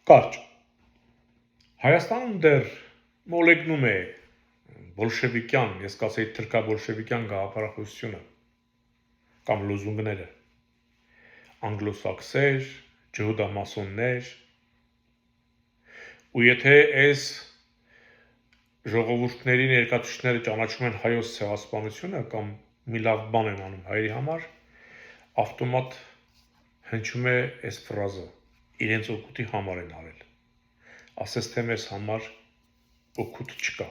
Կարճ Հայաստանում դեռ մոլեգնում է բոլշևիկյան, ես կասեի թրքաբոլշևիկյան գաղափարախոսությունը կամ լոզունգները, անգլոսաքսեր, ջհուդամասոններ, ու եթե այս ժողովուրդների ներկայացուցիչները ճանաչում են հայոց ցեղասպանությունը կամ մի լավ բան են անում հայերի համար, ավտոմատ հնչում է այս ֆրազը, իրենց օգուտի համար են արել, ասես թե մեզ համար օգուտ չկա,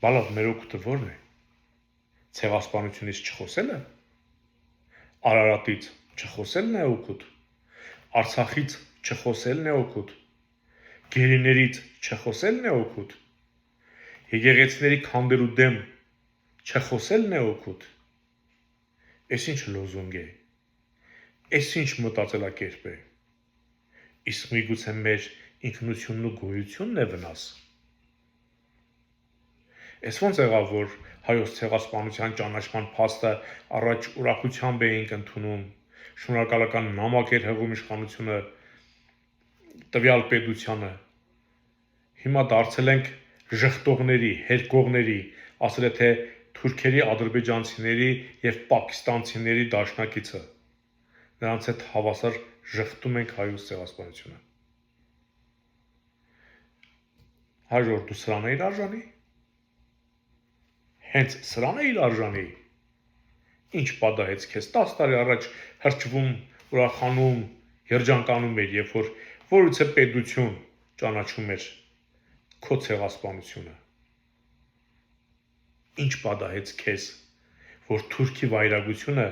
բալավ մեր օգուտը որն է, ցեղասպանությունից չխոսելը, Արարատից չխոսելն է օգուտ, Արցախից չխոսելն է օգուտ, գերիներից չխոսելն է օգուտ, եկեղեցիների քանդելու դեմ չխոսելն է օգուտ, այս ինչ լոզունգ է, այս ինչ մտածելակերպ է, իսկ միգուցե մեր ինքնությունն ու գոյությունն է վնաս, այս ոնց եղավ, որ հայոց ցեղասպանության ճանաչման փաստը առաջ ուրախությամբ էինք ընդունում, շնորհակալական նամակ էր հղում իշխանությունը տվյալ պետությանը, հիմա դարձել ենք ժխտողների, հերկողների, ասել է թե թուրքերի, ադրբեջանցիների և պակիստանցիների դաշնակիցը, նրանց հետ հավասար ժխտում ենք հայոց ցեղասպանությունը։ Հաջորդ դու սրան էիր արժանի։ Հենց սրան էիր արժանի։ Ինչ պատահեց քեզ 10 տարի առաջ հրճվում, ուրախանում, երջանկանում էր, երբ որ որևիցե պետություն ճանաչում էր քո ցեղասպանությունը։ Ինչ պատահեց քեզ, որ թուրքի վայրագությունը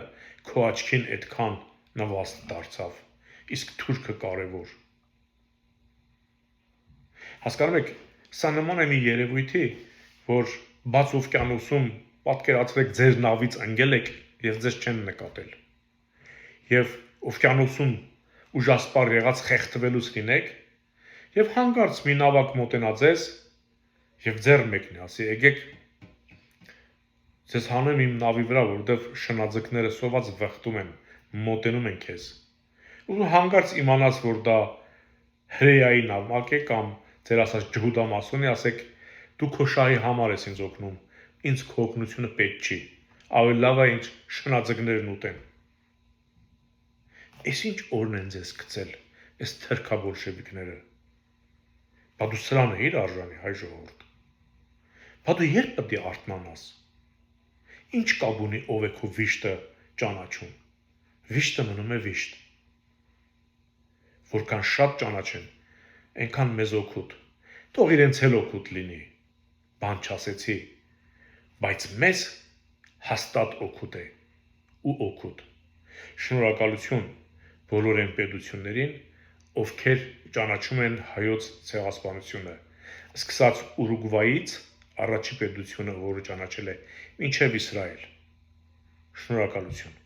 քո աչքին այդքան նվաստ դարձավ, իսկ թուրքը կարևոր։ Հասկանում եք, սա նման է մի երևույթի, որ բաց օվկիանոսում պատկերացրեք ձեր նավից ընկել եք և ձեզ չեն նկատել, և օվկիանոսում ուժասպառ եղած խեղդվելուց լինեք, և հանկարծ մի նավակ մոտենա ձեզ և ձեռ մեկնի, ասի եկեք ձեզ հանեմ իմ նավի վրա, որովհետև շնաձկները սոված վխտում են, մոտենում են քեզ, ու դու հանկարծ իմանաս, որ դա հրեայի նավակ է կամ ձեր ասած ջհուդամասոնի, ասեք դու քո շահի համար ես ինձ օգնում, ինձ քո օգնությունը պետք չի, ավելի լավ է ինչ շնաձկներն ուտեմ։ Այս ինչ օրն են ձեզ գցել, այս թրքաբոլշևիկները։ Բա դու սրան էիր արժանի, հայ ժողովուրդ։ Բա դու երբ պետք է արթնանաս։ Ինչ կապ ունի ով է քո վիշտը ճանաչում։ Վիշտը մնում է վիշտ։ Որքան շատ ճանաչեն, այնքան մեզ օգուտ, թող իրենց էլ օգուտ լինի, բան չասեցի, բայց մեզ հաստատ օգուտ է ու օգուտ։ Շնորհակալություն բոլոր այն պետություններին, ովքեր ճանաչում են հայոց ցեղասպանությունը, սկսած Ուրուգվայից, առաջի պետությունը, որը ճանաչել է, մինչև Իսրայել։ Շնորհակալություն։